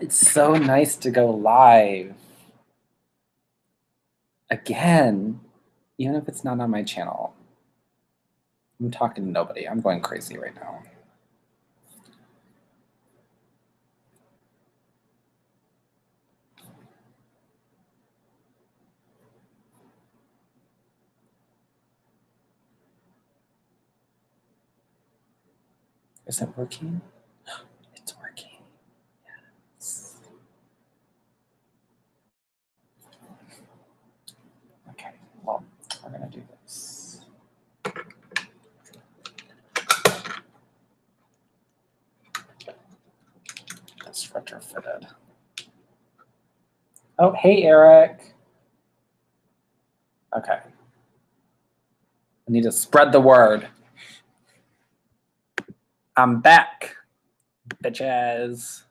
It's so nice to go live. Again, even if it's not on my channel. I'm talking to nobody. I'm going crazy right now. Is it working? It's working. Yes. Okay, well, we're gonna do this. That's retrofitted. Oh, hey, Eric. Okay. I need to spread the word. I'm back, bitches.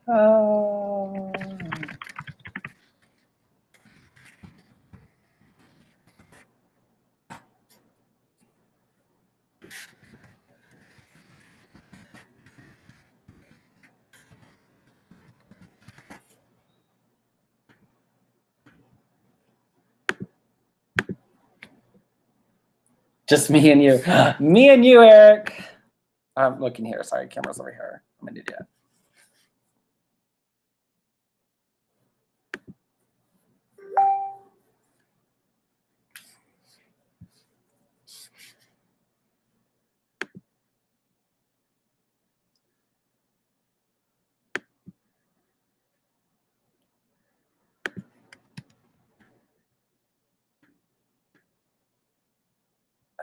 Oh. Just me and you. Me and you, Eric. I'm looking here. Sorry, camera's over here. I'm an idiot.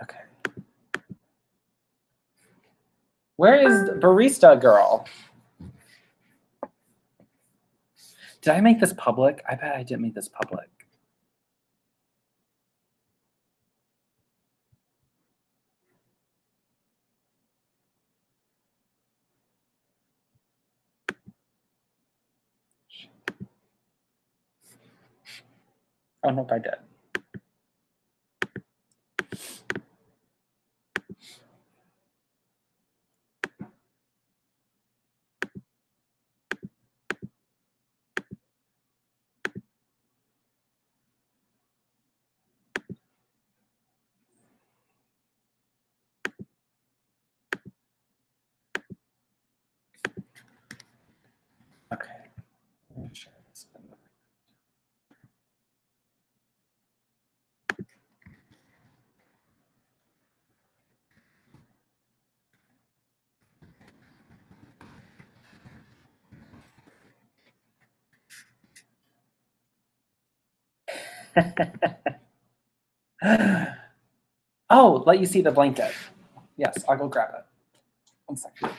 Okay. Where is the barista girl? Did I make this public? I bet I didn't make this public. I don't know if I did. Okay. Let me share this. Oh, let you see the blanket. Yes, I'll go grab it. 1 second.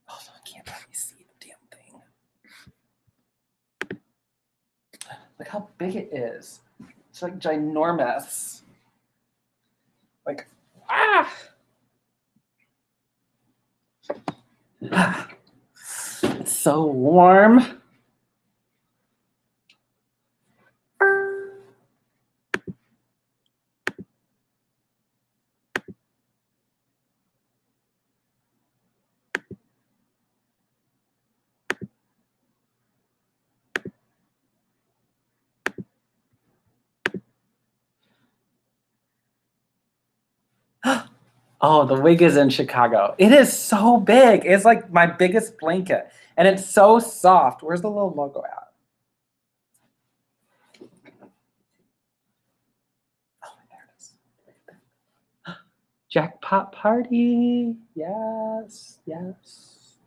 Oh, I can't let me see the damn thing. Look how big it is. It's like ginormous. Like, ah! It's so warm. Oh, the wig is in Chicago. It is so big. It's like my biggest blanket. And it's so soft. Where's the little logo at? Oh, there it is. Jackpot party. Yes, yes,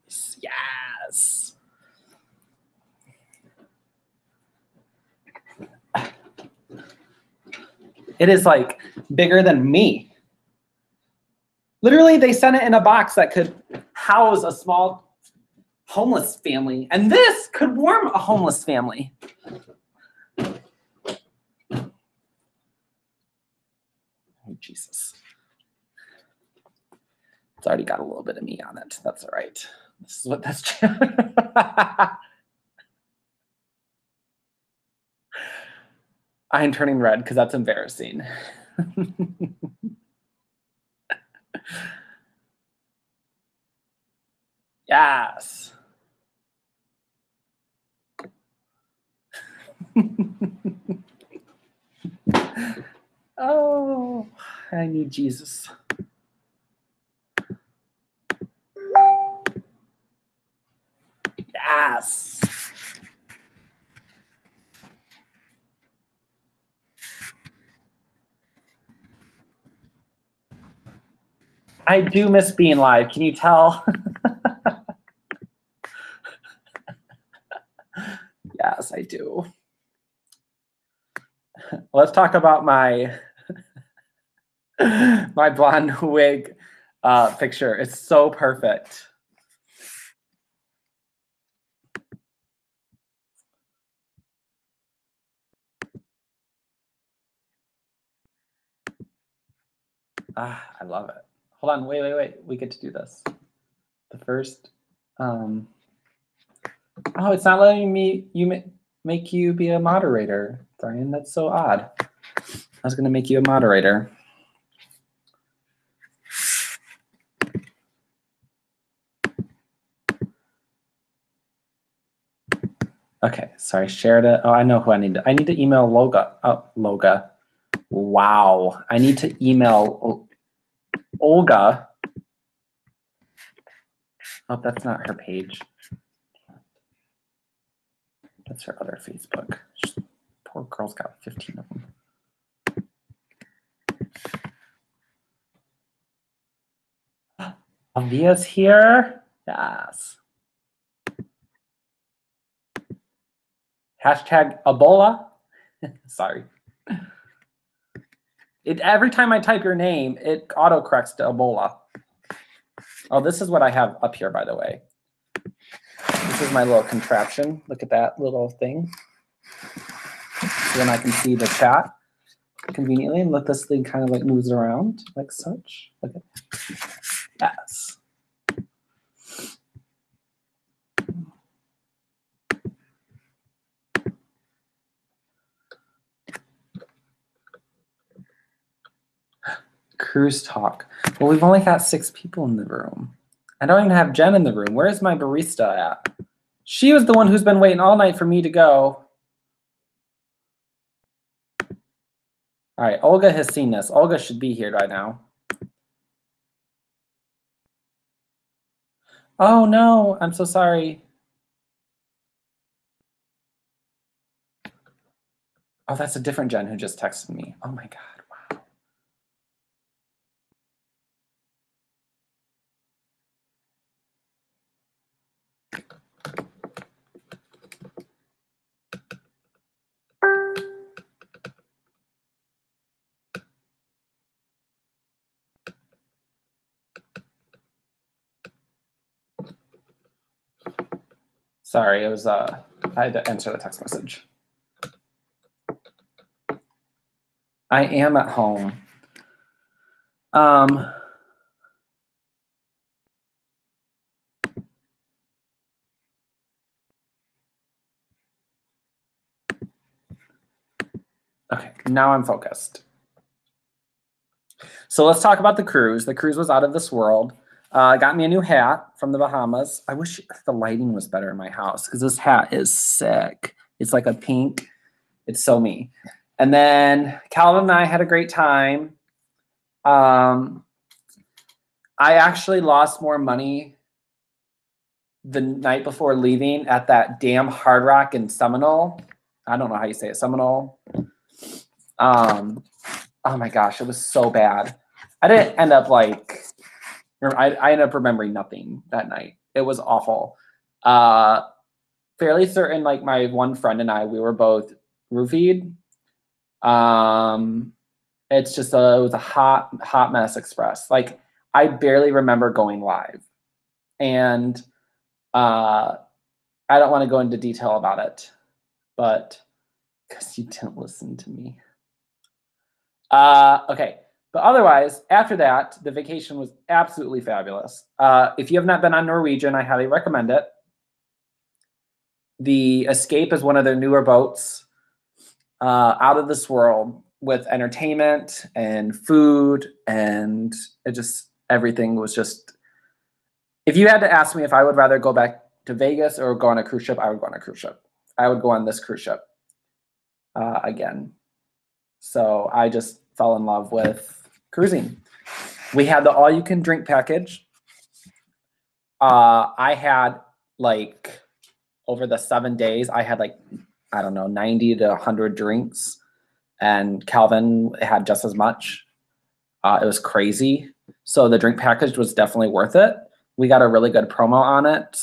yes, yes. It is like bigger than me. Literally, they sent it in a box that could house a small homeless family. And this could warm a homeless family. Oh, Jesus. It's already got a little bit of me on it. That's all right. This is what that's. I'm turning red because that's embarrassing. Yes. Oh, I need Jesus. Yes. I do miss being live. Can you tell? Yes, I do. Let's talk about my my blonde wig picture. It's so perfect. I love it. Hold on, wait. We get to do this. The first, oh, it's not letting me make you be a moderator, Brian. That's so odd. I was gonna make you a moderator. Okay, sorry, shared it. Oh, I know who I need to. I need to email Loga. Oh, Loga. Wow, I need to email Olga. Oh, that's not her page. That's her other Facebook. Poor girl's got 15 of them. Avia's here. Yes. Hashtag Ebola. Sorry. Every time I type your name, it autocorrects to Ebola. Oh, this is what I have up here, by the way. This is my little contraption. Look at that little thing. So then I can see the chat conveniently, and look, this thing kind of like moves around like such. Look at that. Yes. Cruise talk. Well, we've only got 6 people in the room. I don't even have Jen in the room. Where's my barista at? She was the one who's been waiting all night for me to go. All right, Olga has seen this. Olga should be here by now. Oh no, I'm so sorry. Oh, that's a different Jen who just texted me. Oh my God, wow. Sorry, it was I had to answer the text message. I am at home. Okay, now I'm focused. So let's talk about the cruise. The cruise was out of this world. Got me a new hat from the Bahamas. I wish the lighting was better in my house because this hat is sick. It's like a pink. It's so me. And then Calvin and I had a great time. I actually lost more money the night before leaving at that damn Hard Rock in Seminole. I don't know how you say it, Seminole. Oh my gosh, it was so bad. I didn't end up like, I ended up remembering nothing that night. It was awful. Fairly certain, like my one friend and I, we were both roofied. It's just it was a hot mess express. Like, I barely remember going live. And I don't want to go into detail about it, but because you didn't listen to me. Okay. But otherwise, after that, the vacation was absolutely fabulous. If you have not been on Norwegian, I highly recommend it. The Escape is one of their newer boats, out of this world, with entertainment and food, and everything was just. If you had to ask me if I would rather go back to Vegas or go on a cruise ship, I would go on a cruise ship. I would go on this cruise ship again. So I just fell in love with cruising. We had the all-you-can-drink package. I had, like, over the 7 days, I had, like, I don't know, 90 to 100 drinks. And Calvin had just as much. It was crazy. So the drink package was definitely worth it. We got a really good promo on it.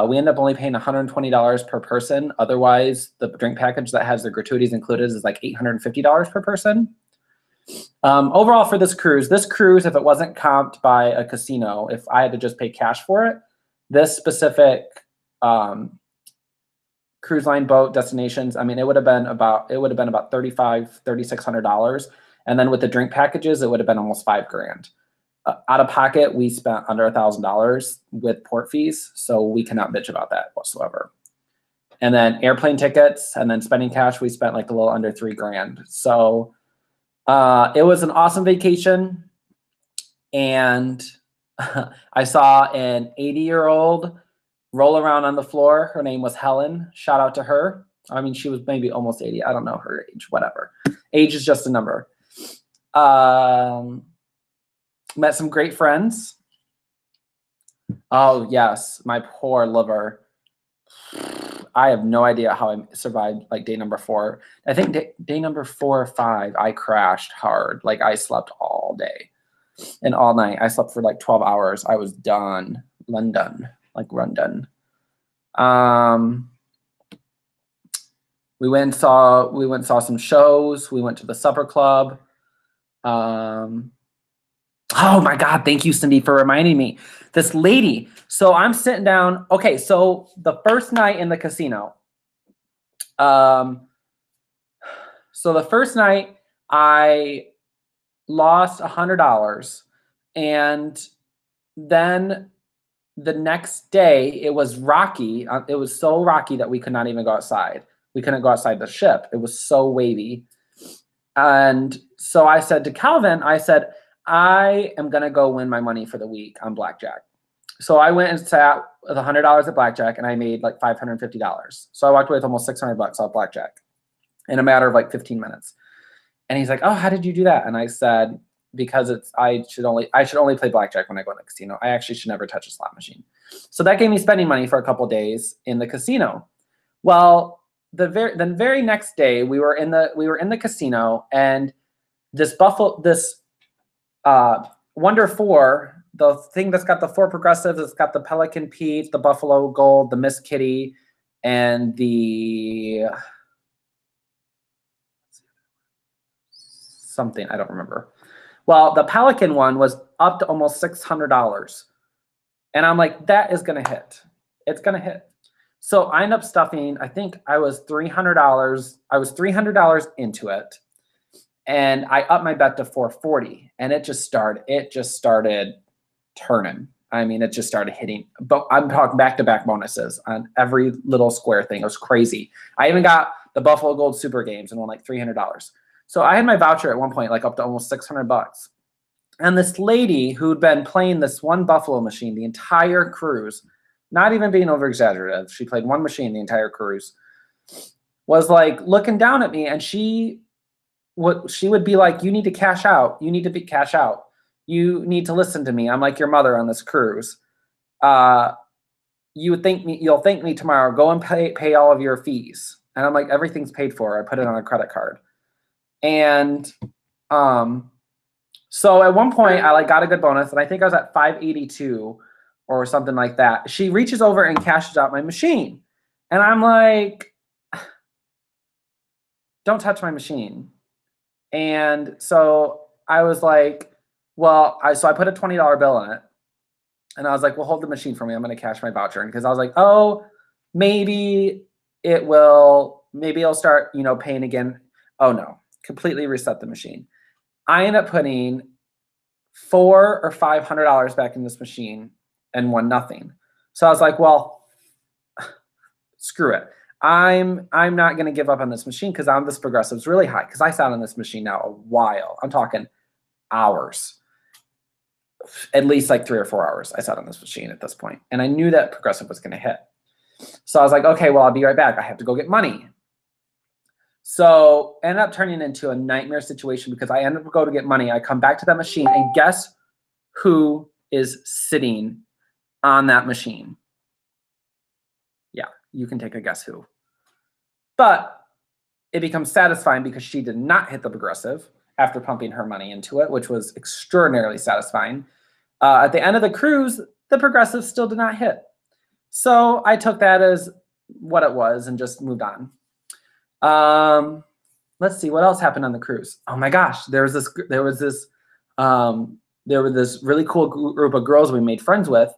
We ended up only paying $120 per person. Otherwise, the drink package that has the gratuities included is like $850 per person. Overall for this cruise, if it wasn't comped by a casino, if I had to just pay cash for it, this specific cruise line boat destinations, I mean, it would have been about $3,600. And then with the drink packages, it would have been almost $5,000. Out of pocket, we spent under $1,000 with port fees, so we cannot bitch about that whatsoever. And then airplane tickets, and then spending cash, we spent like a little under $3,000. So it was an awesome vacation, and I saw an 80-year-old roll around on the floor. Her name was Helen. Shout out to her. I mean, she was maybe almost 80. I don't know her age. Whatever. Age is just a number. Met some great friends. Oh, yes. My poor liver. I have no idea how I survived like day number 4. I think day number 4 or 5, I crashed hard. Like, I slept all day and all night. I slept for like 12 hours. I was done. London. Like London. We went and saw some shows. We went to the supper club. Oh my God, thank you, Cindy, for reminding me. This lady. So I'm sitting down. Okay, so the first night in the casino. So the first night I lost $100, and then the next day it was rocky. It was so rocky that we could not even go outside. We couldn't go outside the ship. It was so wavy. And so I said to Calvin, I said, I am going to go win my money for the week on blackjack. So I went and sat with $100 at blackjack, and I made like $550. So I walked away with almost $600 off blackjack in a matter of like 15 minutes. And he's like, oh, how did you do that? And I said, because I should only play blackjack when I go to the casino. I actually should never touch a slot machine. So that gave me spending money for a couple of days in the casino. Well, the very next day we were in the casino, and this Wonder 4, the thing that's got the 4 progressives, it's got the Pelican Pete, the Buffalo Gold, the Miss Kitty, and the something, I don't remember. Well, the Pelican one was up to almost $600. And I'm like, that is going to hit. It's going to hit. So I end up stuffing, I think I was $300. I was $300 into it. And I upped my bet to $440, and it just started turning. I mean, it just started hitting. But I'm talking back-to-back bonuses on every little square thing. It was crazy. I even got the Buffalo Gold Super Games and won like $300. So I had my voucher at one point, like up to almost $600. And this lady who'd been playing this one Buffalo machine the entire cruise, not even being over-exaggerative, she played one machine the entire cruise, was like looking down at me, and she would be like, you need to cash out. You need to cash out. You need to listen to me. I'm like your mother on this cruise. You'll thank me tomorrow. Go and pay all of your fees. And I'm like, everything's paid for. I put it on a credit card. And so at one point I like got a good bonus, and I think I was at 582 or something like that. She reaches over and cashes out my machine. And I'm like, don't touch my machine. And so I was like, well, so I put a $20 bill in it. And I was like, well, hold the machine for me. I'm going to cash my voucher in. Because I was like, oh, maybe it'll start, paying again. Oh, no. Completely reset the machine. I ended up putting $400 or $500 back in this machine and won nothing. So I was like, well, screw it. I'm not going to give up on this machine because this progressive's really high. Because I sat on this machine now a while. I'm talking hours. At least like 3 or 4 hours I sat on this machine at this point. And I knew that progressive was going to hit. So I was like, okay, well, I'll be right back. I have to go get money. So ended up turning into a nightmare situation because I ended up going to get money. I come back to that machine and guess who is sitting on that machine? Yeah, you can take a guess who. But it becomes satisfying because she did not hit the progressive after pumping her money into it, which was extraordinarily satisfying. At the end of the cruise, the progressive still did not hit. So I took that as what it was and just moved on. Let's see what else happened on the cruise. Oh my gosh, there was this really cool group of girls we made friends with,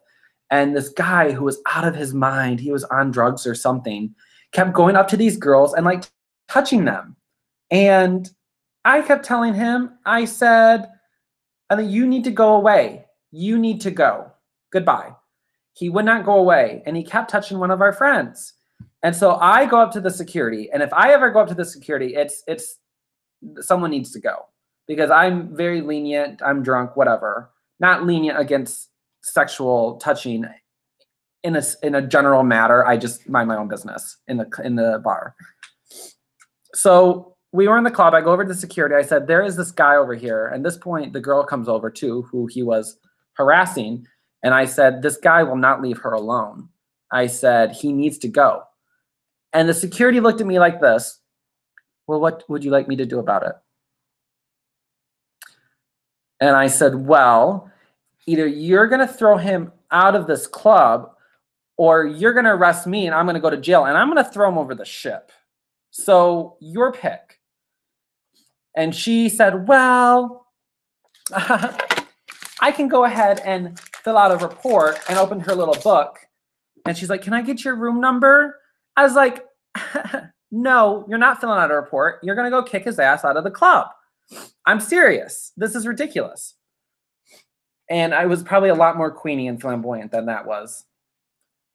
and this guy who was out of his mind, he was on drugs or something, kept going up to these girls and like touching them. And I kept telling him, I said, I think you need to go away. You need to go. Goodbye. He would not go away, and he kept touching one of our friends. And so I go up to the security, and if I ever go up to the security, it's someone needs to go because I'm very lenient. I'm drunk, whatever. Not lenient against sexual touching in a general matter. I just mind my own business in the bar. So we were in the club. I go over to the security. I said, there is this guy over here. And at this point, the girl comes over too, who he was harassing. And I said, this guy will not leave her alone. I said, he needs to go. And the security looked at me like this. Well, what would you like me to do about it? And I said, well, either you're going to throw him out of this club or you're going to arrest me and I'm going to go to jail and I'm going to throw him over the ship. So your pick. And she said, well, I can go ahead and fill out a report, and opened her little book. And she's like, can I get your room number? I was like, no, you're not filling out a report. You're going to go kick his ass out of the club. I'm serious. This is ridiculous. And I was probably a lot more queenie and flamboyant than that was.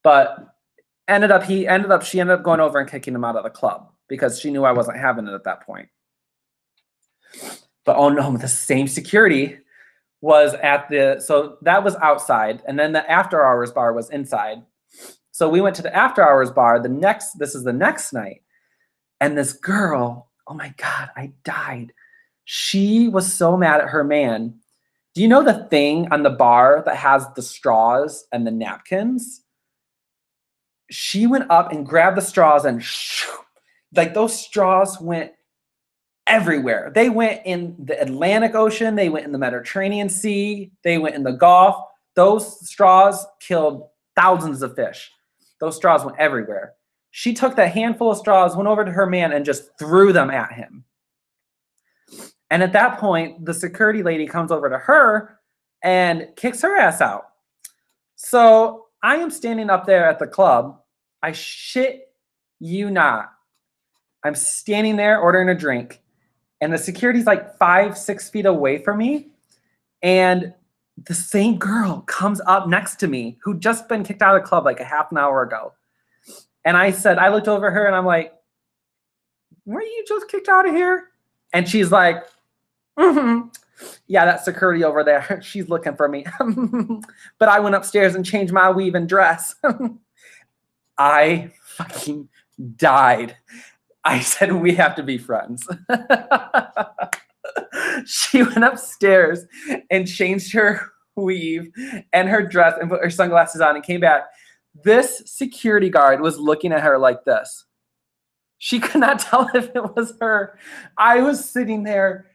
But she ended up going over and kicking him out of the club because she knew I wasn't having it at that point. But oh no, the same security was so that was outside, and then the after hours bar was inside. So we went to the after hours bar this is the next night. And this girl, oh my God, I died. She was so mad at her man. Do you know the thing on the bar that has the straws and the napkins? She went up and grabbed the straws and like those straws went everywhere. They went in the Atlantic Ocean. They went in the Mediterranean Sea. They went in the Gulf. Those straws killed thousands of fish. Those straws went everywhere. She took that handful of straws, went over to her man, and just threw them at him. And at that point, the security lady comes over to her and kicks her ass out. So I am standing up there at the club. I shit you not. I'm standing there ordering a drink. And the security's like 5-6 feet away from me. And the same girl comes up next to me who'd just been kicked out of the club like a half an hour ago. And I looked over her and I'm like, were you just kicked out of here? And she's like, mm-hmm. Yeah, that security over there. She's looking for me. But I went upstairs and changed my weave and dress. I fucking died. I said, we have to be friends. She went upstairs and changed her weave and her dress and put her sunglasses on and came back. This security guard was looking at her like this. She could not tell if it was her. I was sitting there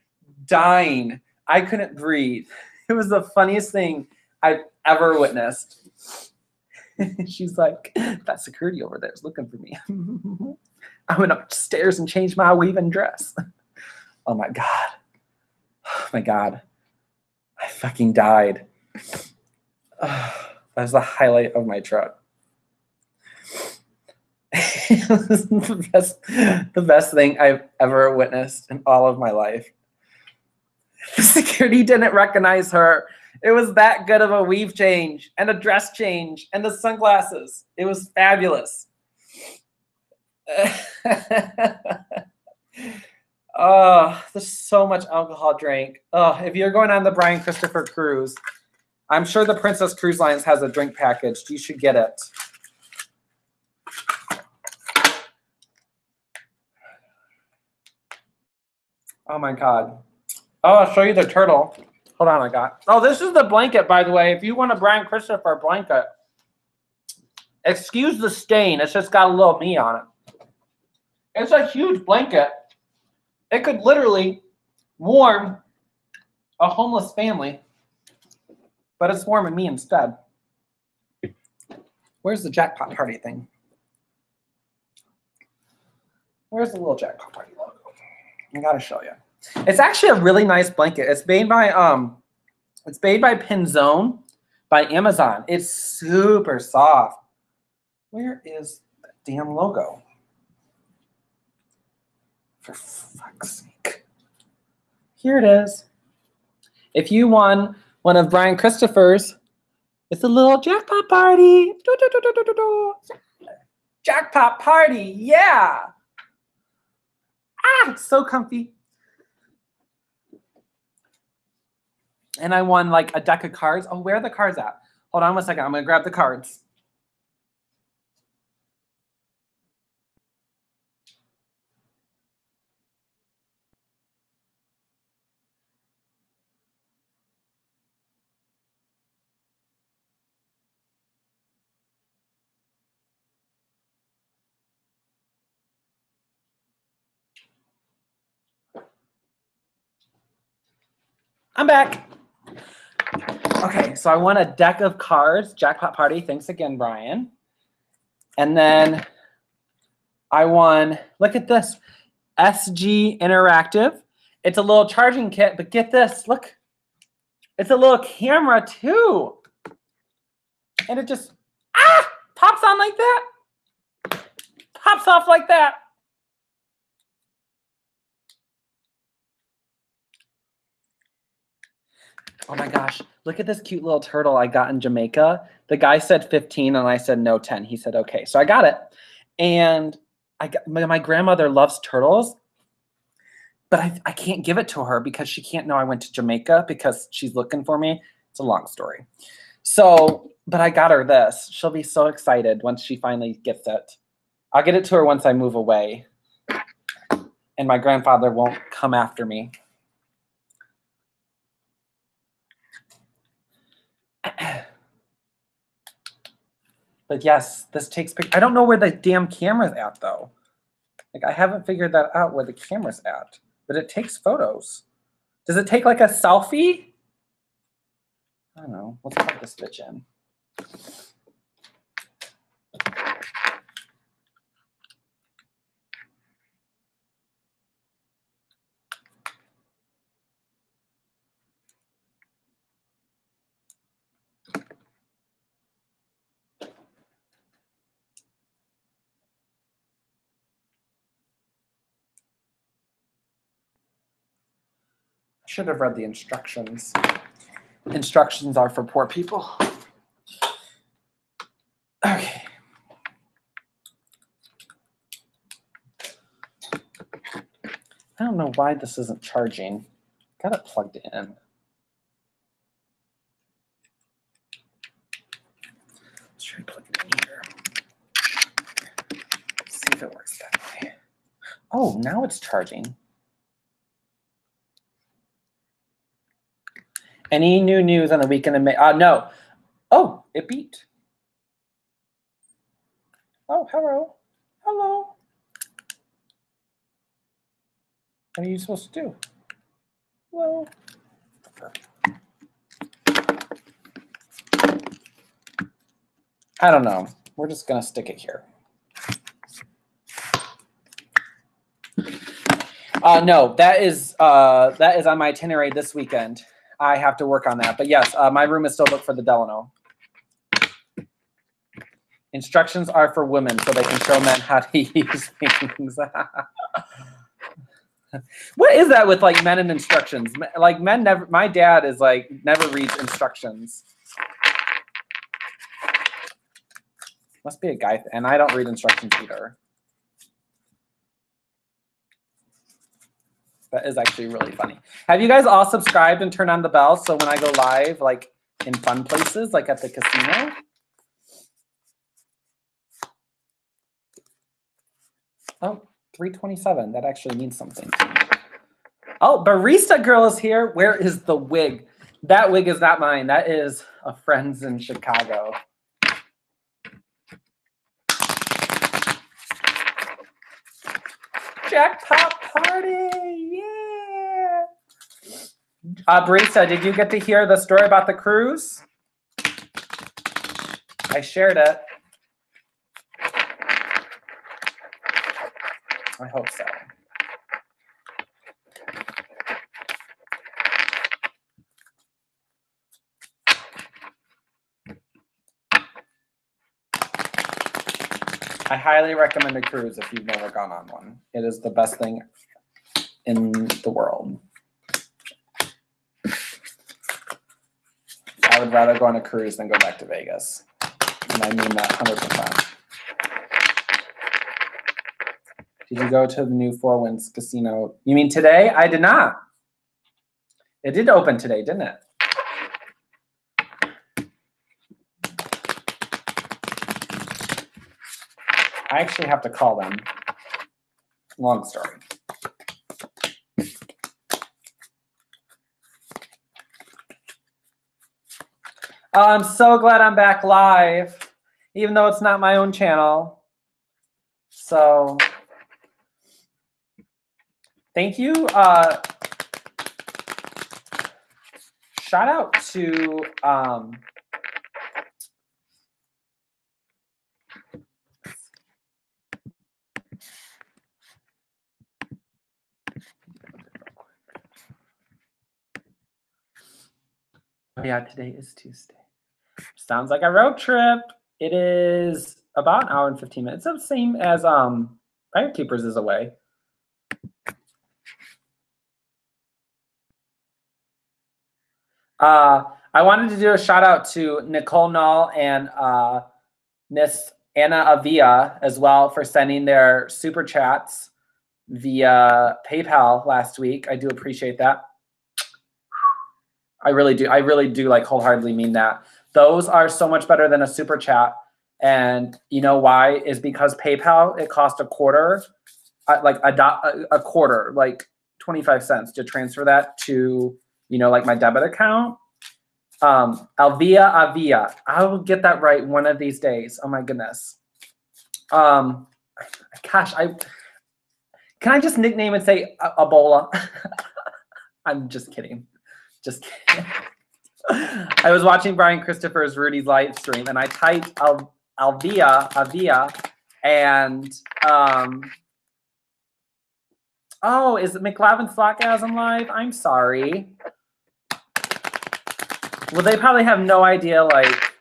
dying. I couldn't breathe. It was the funniest thing I've ever witnessed. She's like, that security over there is looking for me. I went upstairs and changed my weave and dress. Oh my God. Oh my God. I fucking died. That was the highlight of my truck. It was the best thing I've ever witnessed in all of my life. The security didn't recognize her. It was that good of a weave change and a dress change and the sunglasses. It was fabulous. Oh, there's so much alcohol drank. Oh, if you're going on the Brian Christopher cruise, I'm sure the Princess Cruise Lines has a drink package. You should get it. Oh my God. Oh, I'll show you the turtle. Hold on, I got. Oh, this is the blanket, by the way. If you want a Brian Christopher blanket, excuse the stain. It's just got a little me on it. It's a huge blanket. It could literally warm a homeless family, but it's warming me instead. Where's the jackpot party thing? Where's the little jackpot party logo? I gotta show you. It's actually a really nice blanket. It's made by Pinzone by Amazon. It's super soft. Where is that damn logo? For fuck's sake. Here it is. If you won one of Brian Christopher's, it's a little jackpot party. Jackpot party, yeah. Ah, it's so comfy. And I won like a deck of cards. Oh, where are the cards at? Hold on 1 second. I'm going to grab the cards. I'm back. Okay, so I won a deck of cards, jackpot party. Thanks again, Brian. And then I won, look at this, SG Interactive. It's a little charging kit, but get this, look. It's a little camera too. And it just, pops on like that. Pops off like that. Oh my gosh, look at this cute little turtle I got in Jamaica. The guy said 15 and I said no, 10. He said, okay. So I got it. And my grandmother loves turtles, but I can't give it to her because she can't know I went to Jamaica because she's looking for me. It's a long story. So, but I got her this. She'll be so excited once she finally gets it. I'll get it to her once I move away. And my grandfather won't come after me. But yes, this takes pictures. I don't know where the damn camera's at though. Like I haven't figured that out where the camera's at, but it takes photos. Does it take like a selfie? I don't know. Let's plug this bitch in. Should have read the instructions. Instructions are for poor people. Okay. I don't know why this isn't charging. Got it plugged in. Let's try to plug it in here. See if it works that way. Oh, now it's charging. Any new news on the weekend in May? No. Oh, it beeped. Oh, hello. Hello. What are you supposed to do? Hello. I don't know. We're just going to stick it here. No, that is on my itinerary this weekend. I have to work on that. But yes, my room is still booked for the Delano. Instructions are for women so they can show men how to use things. What is that with like men and instructions? Like men never, my dad is like never reads instructions. Must be a guy, and I don't read instructions either. That is actually really funny. Have you guys all subscribed and turned on the bell so when I go live, like in fun places, like at the casino? Oh, 327. That actually means something to me. Oh, Barista Girl is here. Where is the wig? That wig is not mine. That is a friend's in Chicago. Jackpot party, yeah. Barista, did you get to hear the story about the cruise? I shared it. I hope so. I highly recommend a cruise if you've never gone on one. It is the best thing in the world. I would rather go on a cruise than go back to Vegas. And I mean that 100%. Did you go to the new Four Winds Casino? You mean today? I did not. It did open today, didn't it? I actually have to call them. Long story. Oh, I'm so glad I'm back live, even though it's not my own channel. So thank you. Shout out to yeah, today is Tuesday. Sounds like a road trip. It is about an hour and 15 minutes. It's the same as Fire Keepers is away. I wanted to do a shout out to Nicole Null and Miss Anna Avia as well for sending their super chats via PayPal last week. I do appreciate that. I really do. I really do like wholeheartedly mean that. Those are so much better than a super chat. And you know why? Is because PayPal, it cost a quarter, like a quarter, like 25 cents to transfer that to, you know, like my debit account. Avia. I will get that right one of these days. Oh my goodness. Gosh, can I just nickname and say Ebola? I'm just kidding. Just kidding. I was watching Brian Christopher's Rudy's live stream and I typed Avia, and oh, is it McLavin Slockasm live? I'm sorry. Well, they probably have no idea, like,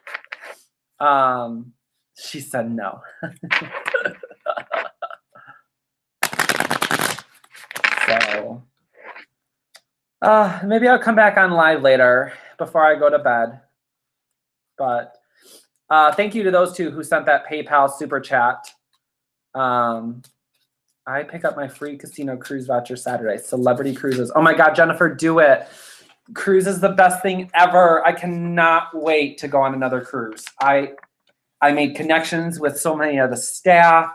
she said no. So, maybe I'll come back on live later before I go to bed. But thank you to those two who sent that PayPal super chat. I pick up my free casino cruise voucher Saturday. Celebrity cruises. Oh my God, Jennifer, do it. Cruise is the best thing ever. I cannot wait to go on another cruise. I made connections with so many of the staff.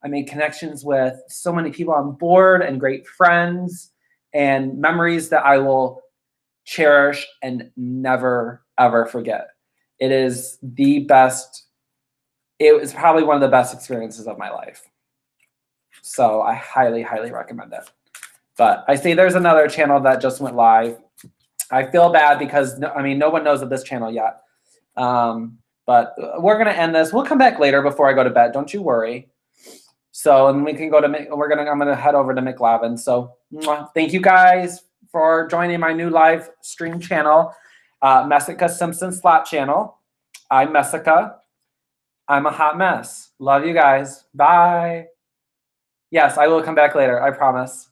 I made connections with so many people on board and great friends and memories that I will cherish and never, ever forget. It is the best. It was probably one of the best experiences of my life. So I highly, highly recommend it. But I see there's another channel that just went live. I feel bad because, I mean, no one knows of this channel yet. But we're going to end this. We'll come back later before I go to bed. Don't you worry. So, and we can go to, I'm going to head over to McLavin. So thank you guys for joining my new live stream channel, Messica Simpson Slot channel. I'm Messica. I'm a hot mess. Love you guys. Bye. Yes, I will come back later. I promise.